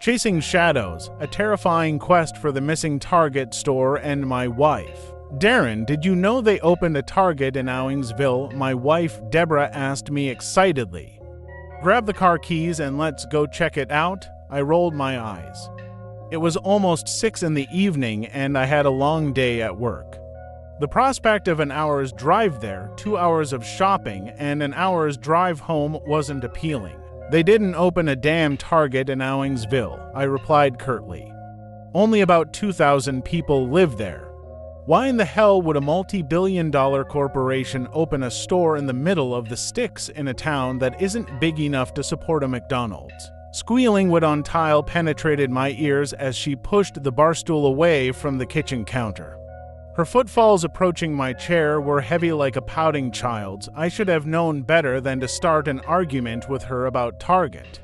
Chasing Shadows, a terrifying quest for the missing Target store and my wife. Darren, did you know they opened a Target in Owingsville? My wife, Deborah, asked me excitedly. Grab the car keys and let's go check it out. I rolled my eyes. It was almost 6 in the evening and I had a long day at work. The prospect of an hour's drive there, 2 hours of shopping, and an hour's drive home wasn't appealing. They didn't open a damn Target in Owingsville, I replied curtly. Only about 2,000 people live there. Why in the hell would a multi-billion-dollar corporation open a store in the middle of the sticks in a town that isn't big enough to support a McDonald's? Squealing wood on tile penetrated my ears as she pushed the bar stool away from the kitchen counter. Her footfalls approaching my chair were heavy like a pouting child's. I should have known better than to start an argument with her about Target.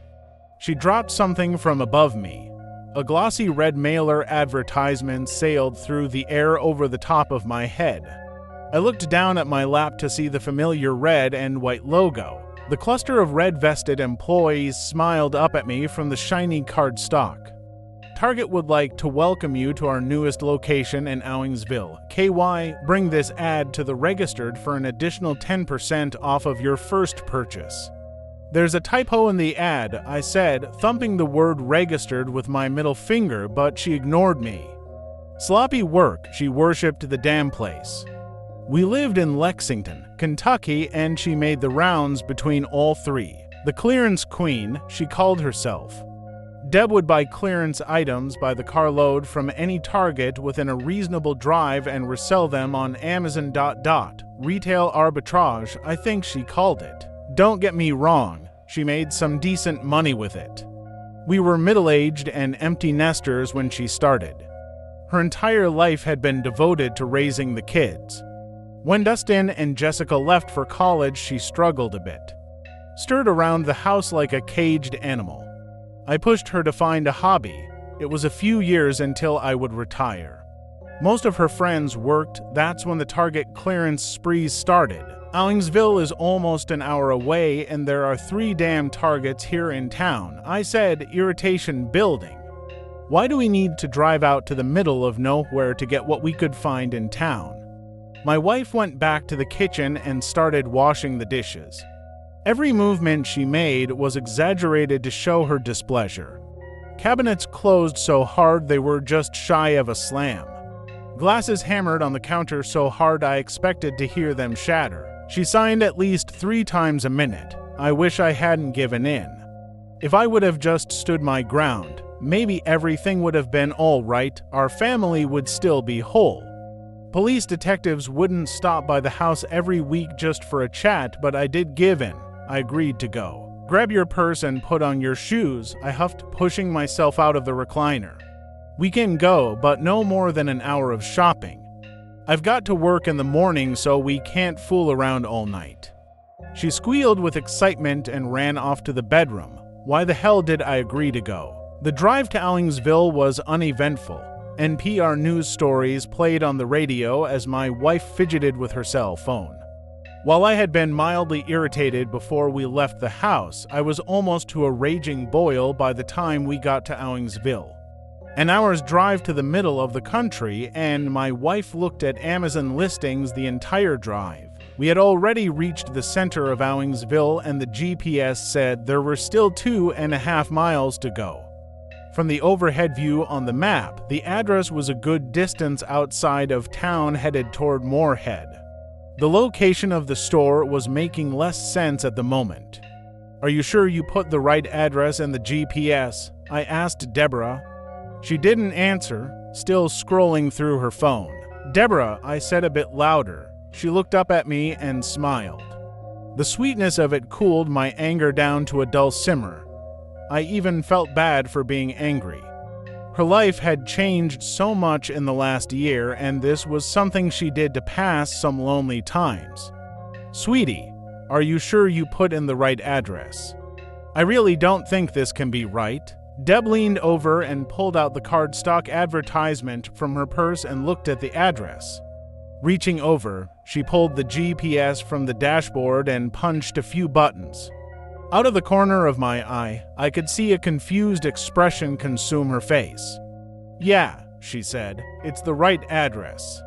She dropped something from above me. A glossy red mailer advertisement sailed through the air over the top of my head. I looked down at my lap to see the familiar red and white logo. The cluster of red-vested employees smiled up at me from the shiny cardstock. Target would like to welcome you to our newest location in Owingsville. KY, bring this ad to the registered for an additional 10% off of your first purchase. There's a typo in the ad, I said, thumping the word registered with my middle finger, but she ignored me. Sloppy work, she worshipped the damn place. We lived in Lexington, Kentucky, and she made the rounds between all three. The clearance queen, she called herself. Deb would buy clearance items by the carload from any Target within a reasonable drive and resell them on Amazon. Retail arbitrage, I think she called it. Don't get me wrong, she made some decent money with it. We were middle-aged and empty nesters when she started. Her entire life had been devoted to raising the kids. When Dustin and Jessica left for college, she struggled a bit. Stirred around the house like a caged animal. I pushed her to find a hobby. It was a few years until I would retire. Most of her friends worked. That's when the Target clearance sprees started. Owingsville is almost an hour away and there are 3 damn Targets here in town. I said, irritation building. Why do we need to drive out to the middle of nowhere to get what we could find in town? My wife went back to the kitchen and started washing the dishes. Every movement she made was exaggerated to show her displeasure. Cabinets closed so hard they were just shy of a slam. Glasses hammered on the counter so hard I expected to hear them shatter. She signed at least 3 times a minute. I wish I hadn't given in. If I would have just stood my ground, maybe everything would have been all right. Our family would still be whole. Police detectives wouldn't stop by the house every week just for a chat, but I did give in. I agreed to go. Grab your purse and put on your shoes, I huffed, pushing myself out of the recliner. We can go, but no more than an hour of shopping. I've got to work in the morning, so we can't fool around all night. She squealed with excitement and ran off to the bedroom. Why the hell did I agree to go? The drive to Owingsville was uneventful. NPR news stories played on the radio as my wife fidgeted with her cell phone. While I had been mildly irritated before we left the house, I was almost to a raging boil by the time we got to Owingsville. An hour's drive to the middle of the country, and my wife looked at Amazon listings the entire drive. We had already reached the center of Owingsville, and the GPS said there were still 2.5 miles to go. From the overhead view on the map, the address was a good distance outside of town headed toward Moorhead. The location of the store was making less sense at the moment. Are you sure you put the right address in the GPS? I asked Deborah. She didn't answer, still scrolling through her phone. Deborah, I said a bit louder. She looked up at me and smiled. The sweetness of it cooled my anger down to a dull simmer. I even felt bad for being angry. Her life had changed so much in the last year, and this was something she did to pass some lonely times. Sweetie, are you sure you put in the right address? I really don't think this can be right. Deb leaned over and pulled out the cardstock advertisement from her purse and looked at the address. Reaching over, she pulled the GPS from the dashboard and punched a few buttons. Out of the corner of my eye, I could see a confused expression consume her face. "Yeah," she said, "it's the right address."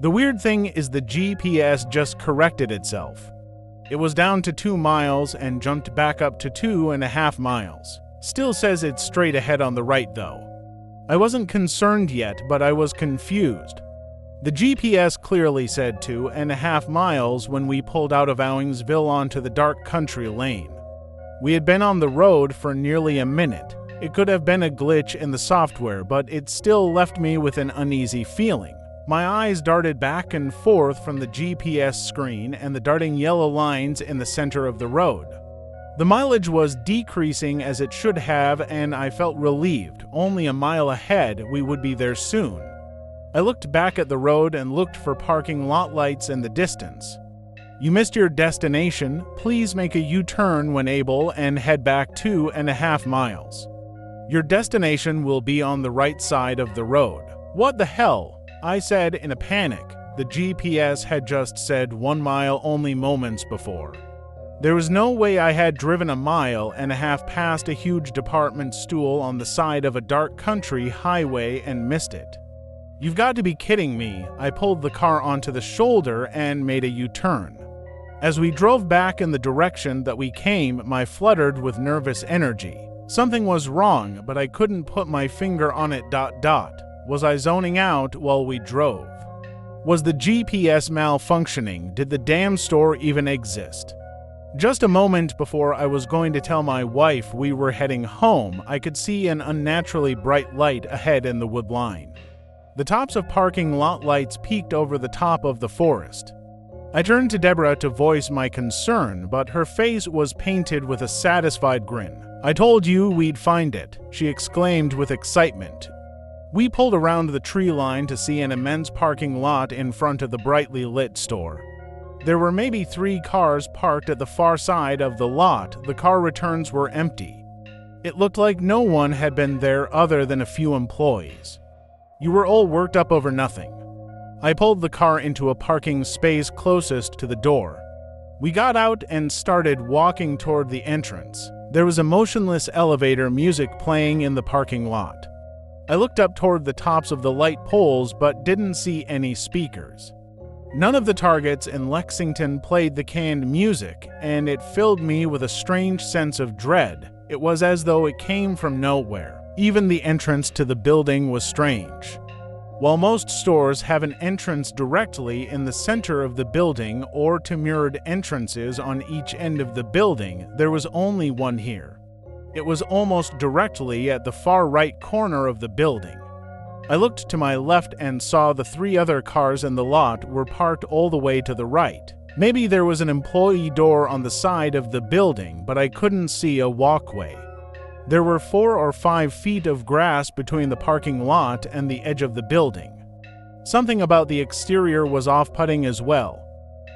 The weird thing is the GPS just corrected itself. It was down to 2 miles and jumped back up to 2.5 miles. Still says it's straight ahead on the right though. I wasn't concerned yet, but I was confused. The GPS clearly said 2.5 miles when we pulled out of Owingsville onto the dark country lane. We had been on the road for nearly a minute. It could have been a glitch in the software, but it still left me with an uneasy feeling. My eyes darted back and forth from the GPS screen and the darting yellow lines in the center of the road. The mileage was decreasing as it should have, and I felt relieved. Only a mile ahead, we would be there soon. I looked back at the road and looked for parking lot lights in the distance. "You missed your destination. Please make a U-turn when able and head back 2.5 miles. Your destination will be on the right side of the road." "What the hell?" I said in a panic. The GPS had just said 1 mile only moments before. There was no way I had driven 1.5 miles past a huge department store on the side of a dark country highway and missed it. "You've got to be kidding me." I pulled the car onto the shoulder and made a U-turn. As we drove back in the direction that we came, I fluttered with nervous energy. Something was wrong, but I couldn't put my finger on it. Was I zoning out while we drove? Was the GPS malfunctioning? Did the damn store even exist? Just a moment before I was going to tell my wife we were heading home, I could see an unnaturally bright light ahead in the wood line. The tops of parking lot lights peeked over the top of the forest. I turned to Deborah to voice my concern, but her face was painted with a satisfied grin. "I told you we'd find it," she exclaimed with excitement. We pulled around the tree line to see an immense parking lot in front of the brightly lit store. There were maybe 3 cars parked at the far side of the lot. The car returns were empty. It looked like no one had been there other than a few employees. "You were all worked up over nothing." I pulled the car into a parking space closest to the door. We got out and started walking toward the entrance. There was a motionless elevator music playing in the parking lot. I looked up toward the tops of the light poles but didn't see any speakers. None of the Targets in Lexington played the canned music, and it filled me with a strange sense of dread. It was as though it came from nowhere. Even the entrance to the building was strange. While most stores have an entrance directly in the center of the building or two mirrored entrances on each end of the building, there was only one here. It was almost directly at the far right corner of the building. I looked to my left and saw the 3 other cars in the lot were parked all the way to the right. Maybe there was an employee door on the side of the building, but I couldn't see a walkway. There were 4 or 5 feet of grass between the parking lot and the edge of the building. Something about the exterior was off-putting as well.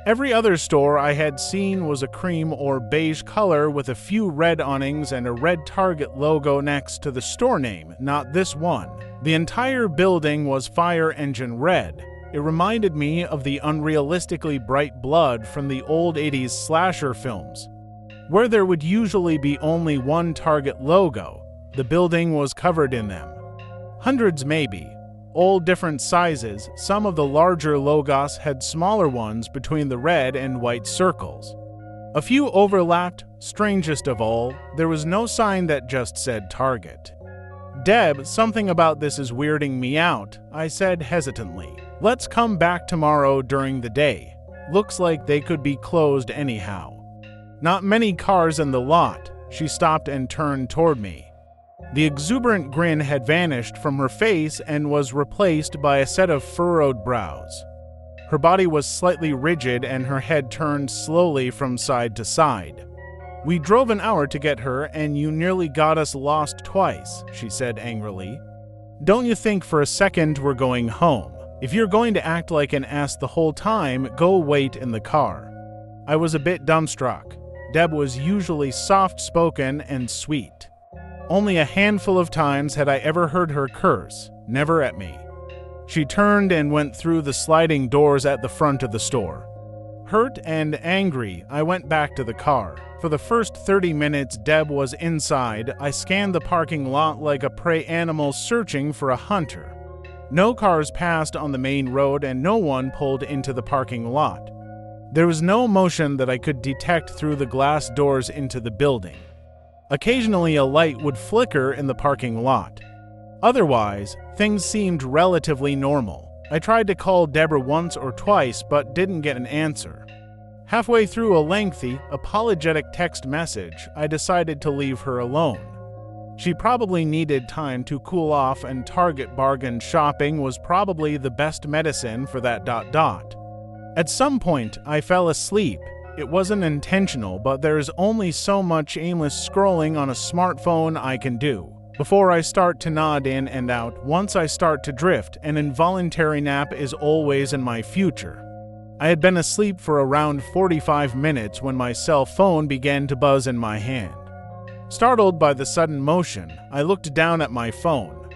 Every other store I had seen was a cream or beige color with a few red awnings and a red Target logo next to the store name, not this one. The entire building was fire engine red. It reminded me of the unrealistically bright blood from the old 80s slasher films, where there would usually be only one Target logo. The building was covered in them. Hundreds maybe, all different sizes. Some of the larger logos had smaller ones between the red and white circles. A few overlapped. Strangest of all, there was no sign that just said Target. "Deb, something about this is weirding me out," I said hesitantly. "Let's come back tomorrow during the day. Looks like they could be closed anyhow." "Not many cars in the lot." She stopped and turned toward me. The exuberant grin had vanished from her face and was replaced by a set of furrowed brows. Her body was slightly rigid and her head turned slowly from side to side. "We drove an hour to get her and you nearly got us lost twice," she said angrily. "Don't you think for a second we're going home? If you're going to act like an ass the whole time, go wait in the car." I was a bit dumbstruck. Deb was usually soft-spoken and sweet. Only a handful of times had I ever heard her curse, never at me. She turned and went through the sliding doors at the front of the store. Hurt and angry, I went back to the car. For the first 30 minutes Deb was inside, I scanned the parking lot like a prey animal searching for a hunter. No cars passed on the main road and no one pulled into the parking lot. There was no motion that I could detect through the glass doors into the building. Occasionally a light would flicker in the parking lot. Otherwise, things seemed relatively normal. I tried to call Deborah once or twice but didn't get an answer. Halfway through a lengthy, apologetic text message, I decided to leave her alone. She probably needed time to cool off and Target bargain shopping was probably the best medicine for that ... At some point, I fell asleep. It wasn't intentional, but there's only so much aimless scrolling on a smartphone I can do before I start to nod in and out. Once I start to drift, an involuntary nap is always in my future. I had been asleep for around 45 minutes when my cell phone began to buzz in my hand. Startled by the sudden motion, I looked down at my phone.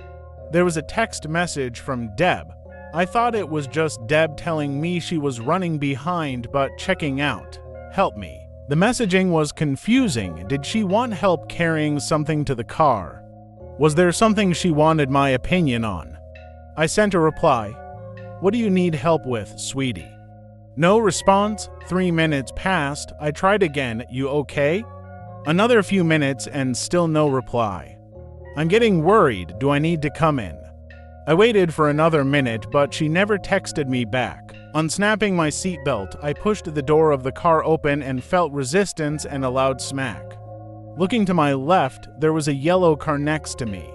There was a text message from Deb. I thought it was just Deb telling me she was running behind but checking out. Help me. The messaging was confusing. Did she want help carrying something to the car? Was there something she wanted my opinion on? I sent a reply. What do you need help with, sweetie? No response. 3 minutes passed. I tried again. You okay? Another few minutes and still no reply. I'm getting worried. Do I need to come in? I waited for another minute, but she never texted me back. Unsnapping my seatbelt, I pushed the door of the car open and felt resistance and a loud smack. Looking to my left, there was a yellow car next to me.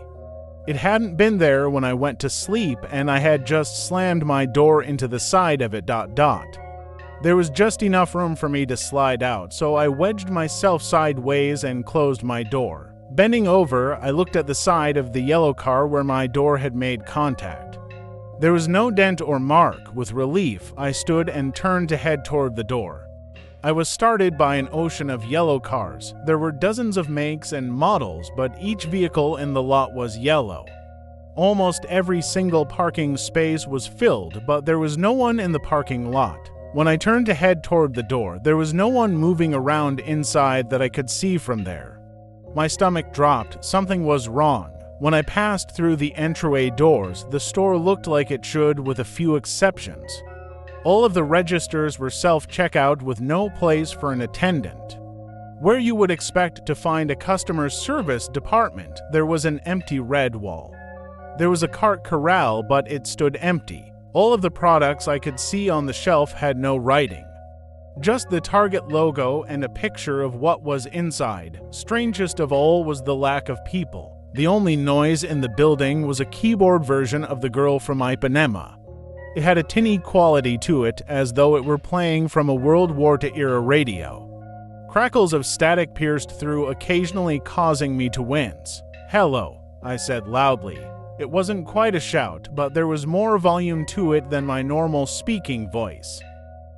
It hadn't been there when I went to sleep, and I had just slammed my door into the side of it. There was just enough room for me to slide out, so I wedged myself sideways and closed my door. Bending over, I looked at the side of the yellow car where my door had made contact. There was no dent or mark. With relief, I stood and turned to head toward the door. I was startled by an ocean of yellow cars. There were dozens of makes and models, but each vehicle in the lot was yellow. Almost every single parking space was filled, but there was no one in the parking lot. When I turned to head toward the door, there was no one moving around inside that I could see from there. My stomach dropped. Something was wrong. When I passed through the entryway doors, the store looked like it should, with a few exceptions. All of the registers were self-checkout with no place for an attendant. Where you would expect to find a customer service department, there was an empty red wall. There was a cart corral, but it stood empty. All of the products I could see on the shelf had no writing. Just the Target logo and a picture of what was inside. Strangest of all was the lack of people. The only noise in the building was a keyboard version of The Girl from Ipanema. It had a tinny quality to it, as though it were playing from a World War II-era radio. Crackles of static pierced through, occasionally causing me to wince. "Hello," I said loudly. It wasn't quite a shout, but there was more volume to it than my normal speaking voice.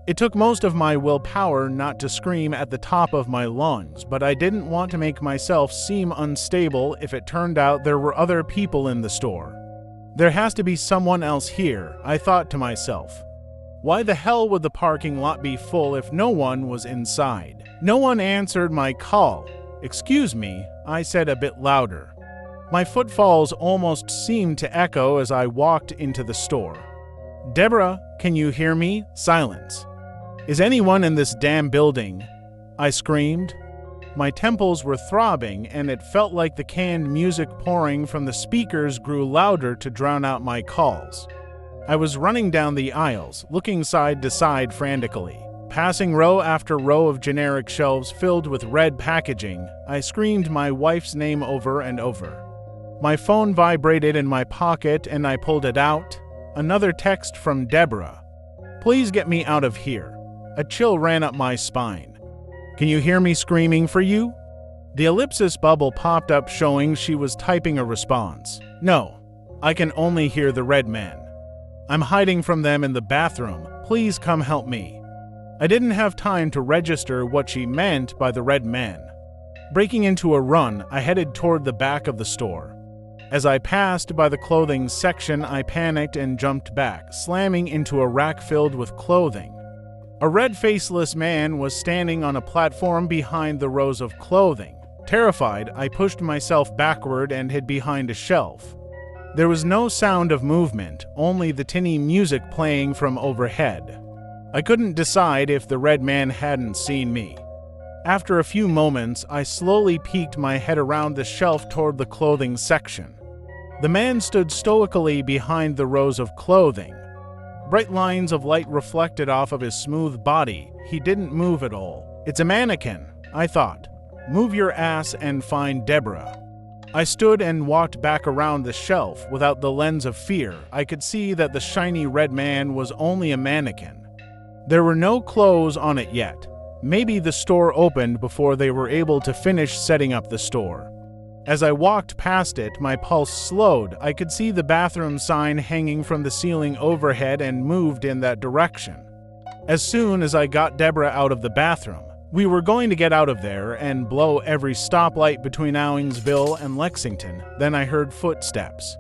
It took most of my willpower not to scream at the top of my lungs, but I didn't want to make myself seem unstable if it turned out there were other people in the store. There has to be someone else here, I thought to myself. Why the hell would the parking lot be full if no one was inside? No one answered my call. "Excuse me," I said a bit louder. My footfalls almost seemed to echo as I walked into the store. "Deborah, can you hear me?" Silence. "Is anyone in this damn building?" I screamed. My temples were throbbing, and it felt like the canned music pouring from the speakers grew louder to drown out my calls. I was running down the aisles, looking side to side frantically. Passing row after row of generic shelves filled with red packaging, I screamed my wife's name over and over. My phone vibrated in my pocket and I pulled it out. Another text from Deborah. "Please get me out of here." A chill ran up my spine. "Can you hear me screaming for you?" The ellipsis bubble popped up showing she was typing a response. "No, I can only hear the red men. I'm hiding from them in the bathroom. Please come help me." I didn't have time to register what she meant by the red men. Breaking into a run, I headed toward the back of the store. As I passed by the clothing section, I panicked and jumped back, slamming into a rack filled with clothing. A red faceless man was standing on a platform behind the rows of clothing. Terrified, I pushed myself backward and hid behind a shelf. There was no sound of movement, only the tinny music playing from overhead. I couldn't decide if the red man hadn't seen me. After a few moments, I slowly peeked my head around the shelf toward the clothing section. The man stood stoically behind the rows of clothing. Bright lines of light reflected off of his smooth body. He didn't move at all. It's a mannequin, I thought. Move your ass and find Deborah. I stood and walked back around the shelf without the lens of fear. I could see that the shiny red man was only a mannequin. There were no clothes on it yet. Maybe the store opened before they were able to finish setting up the store. As I walked past it, my pulse slowed. I could see the bathroom sign hanging from the ceiling overhead and moved in that direction. As soon as I got Deborah out of the bathroom, we were going to get out of there and blow every stoplight between Owingsville and Lexington. Then I heard footsteps.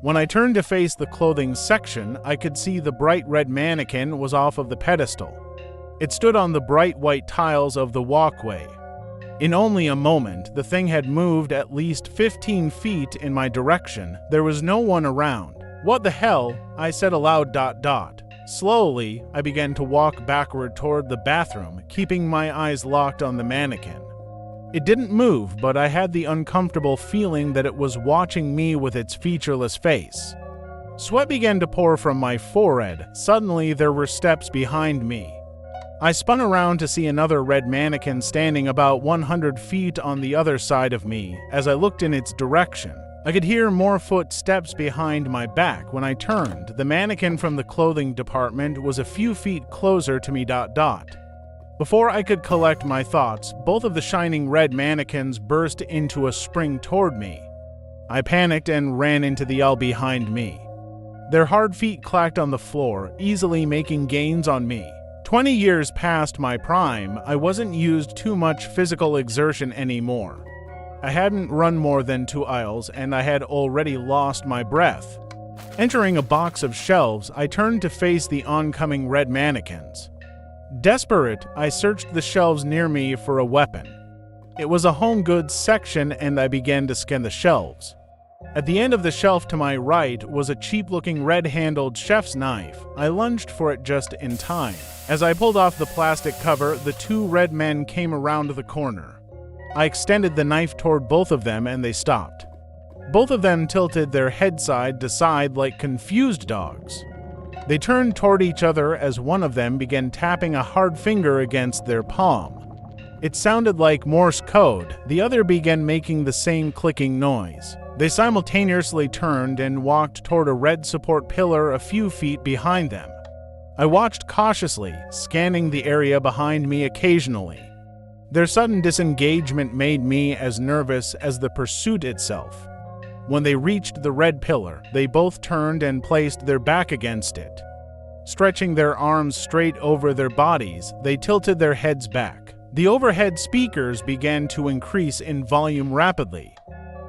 When I turned to face the clothing section, I could see the bright red mannequin was off of the pedestal. It stood on the bright white tiles of the walkway. In only a moment, the thing had moved at least 15 feet in my direction. There was no one around. What the hell? I said aloud. Slowly, I began to walk backward toward the bathroom, keeping my eyes locked on the mannequin. It didn't move, but I had the uncomfortable feeling that it was watching me with its featureless face. Sweat began to pour from my forehead. Suddenly, there were steps behind me. I spun around to see another red mannequin standing about 100 feet on the other side of me. As I looked in its direction, I could hear more footsteps behind my back. When I turned, the mannequin from the clothing department was a few feet closer to me. Before I could collect my thoughts, both of the shining red mannequins burst into a spring toward me. I panicked and ran into the aisle behind me. Their hard feet clacked on the floor, easily making gains on me. 20 years past my prime, I wasn't used too much physical exertion anymore. I hadn't run more than 2 aisles, and I had already lost my breath. Entering a box of shelves, I turned to face the oncoming red mannequins. Desperate, I searched the shelves near me for a weapon. It was a home goods section, and I began to scan the shelves. At the end of the shelf to my right was a cheap-looking red-handled chef's knife. I lunged for it just in time. As I pulled off the plastic cover, the 2 red men came around the corner. I extended the knife toward both of them and they stopped. Both of them tilted their head side to side like confused dogs. They turned toward each other as one of them began tapping a hard finger against their palm. It sounded like Morse code. The other began making the same clicking noise. They simultaneously turned and walked toward a red support pillar a few feet behind them. I watched cautiously, scanning the area behind me occasionally. Their sudden disengagement made me as nervous as the pursuit itself. When they reached the red pillar, they both turned and placed their back against it. Stretching their arms straight over their bodies, they tilted their heads back. The overhead speakers began to increase in volume rapidly.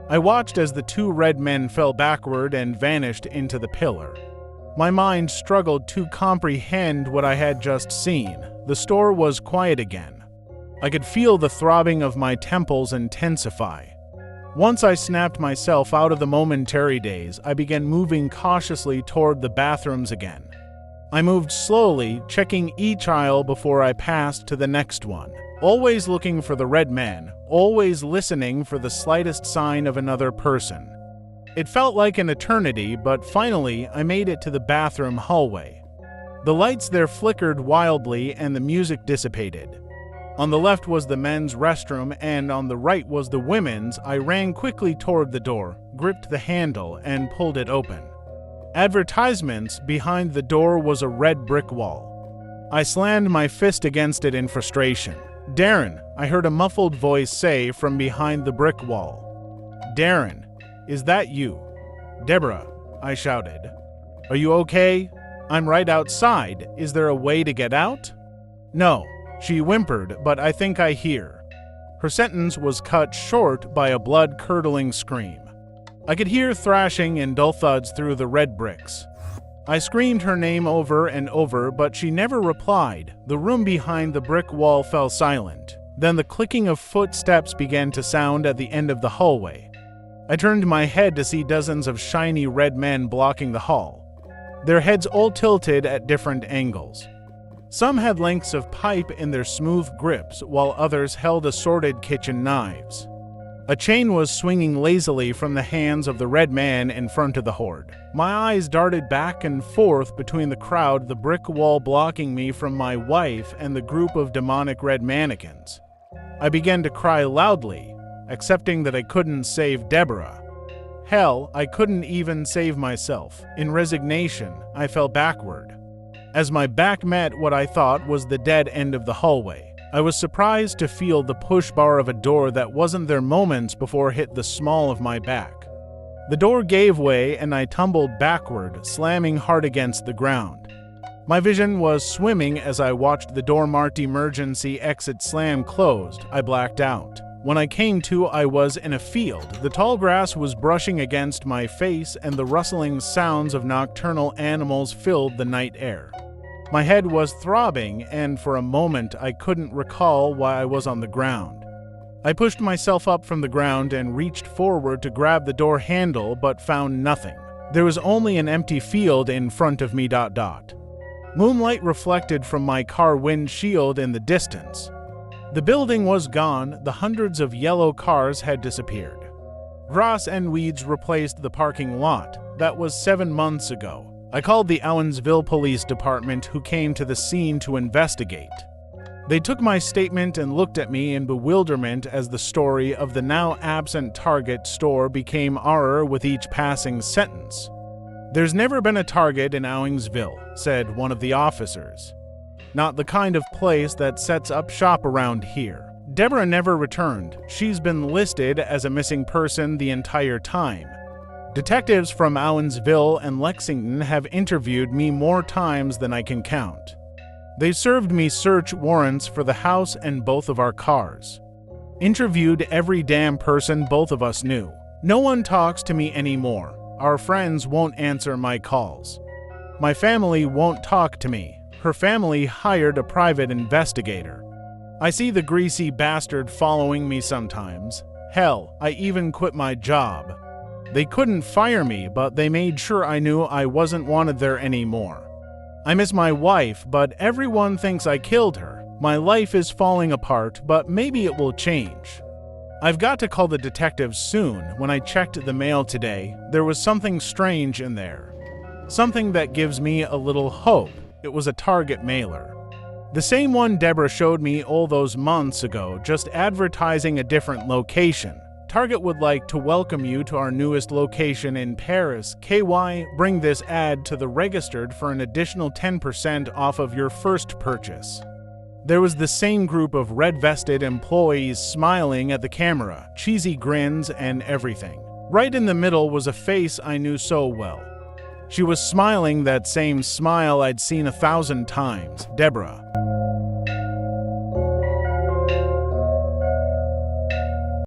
I watched as the 2 red men fell backward and vanished into the pillar. My mind struggled to comprehend what I had just seen. The store was quiet again. I could feel the throbbing of my temples intensify. Once I snapped myself out of the momentary daze, I began moving cautiously toward the bathrooms again. I moved slowly, checking each aisle before I passed to the next one. Always looking for the red man, always listening for the slightest sign of another person. It felt like an eternity, but finally I made it to the bathroom hallway. The lights there flickered wildly and the music dissipated. On the left was the men's restroom and on the right was the women's. I ran quickly toward the door, gripped the handle, and pulled it open. Advertisements behind the door was a red brick wall. I slammed my fist against it in frustration. "Darren," I heard a muffled voice say from behind the brick wall. "Darren, is that you?" "Deborah," I shouted. "Are you okay? I'm right outside. Is there a way to get out?" "No," she whimpered, "but I think I hear." Her sentence was cut short by a blood-curdling scream. I could hear thrashing and dull thuds through the red bricks. I screamed her name over and over, but she never replied. The room behind the brick wall fell silent. Then the clicking of footsteps began to sound at the end of the hallway. I turned my head to see dozens of shiny red men blocking the hall, their heads all tilted at different angles. Some had lengths of pipe in their smooth grips, while others held assorted kitchen knives. A chain was swinging lazily from the hands of the red man in front of the horde. My eyes darted back and forth between the crowd, the brick wall blocking me from my wife and the group of demonic red mannequins. I began to cry loudly, accepting that I couldn't save Deborah. Hell, I couldn't even save myself. In resignation, I fell backward. As my back met what I thought was the dead end of the hallway, I was surprised to feel the push bar of a door that wasn't there moments before hit the small of my back. The door gave way and I tumbled backward, slamming hard against the ground. My vision was swimming as I watched the door marked emergency exit slam closed. I blacked out. When I came to, I was in a field. The tall grass was brushing against my face and the rustling sounds of nocturnal animals filled the night air. My head was throbbing, and for a moment I couldn't recall why I was on the ground. I pushed myself up from the ground and reached forward to grab the door handle, but found nothing. There was only an empty field in front of me. Moonlight reflected from my car windshield in the distance. The building was gone, the hundreds of yellow cars had disappeared. Grass and weeds replaced the parking lot. That was 7 months ago. I called the Owensville Police Department, who came to the scene to investigate. They took my statement and looked at me in bewilderment as the story of the now absent Target store became horror with each passing sentence. "There's never been a Target in Owensville," said one of the officers. "Not the kind of place that sets up shop around here. Deborah never returned. She's been listed as a missing person the entire time. Detectives from Owensville and Lexington have interviewed me more times than I can count. They served me search warrants for the house and both of our cars. Interviewed every damn person both of us knew. No one talks to me anymore. Our friends won't answer my calls. My family won't talk to me. Her family hired a private investigator. I see the greasy bastard following me sometimes. Hell, I even quit my job. They couldn't fire me, but they made sure I knew I wasn't wanted there anymore. I miss my wife, but everyone thinks I killed her. My life is falling apart, but maybe it will change. I've got to call the detectives soon. When I checked the mail today, there was something strange in there. Something that gives me a little hope. It was a Target mailer. The same one Deborah showed me all those months ago, just advertising a different location. Target would like to welcome you to our newest location in Paris. KY, bring this ad to the registered for an additional 10% off of your first purchase. There was the same group of red-vested employees smiling at the camera, cheesy grins and everything. Right in the middle was a face I knew so well. She was smiling that same smile I'd seen 1,000 times. Deborah.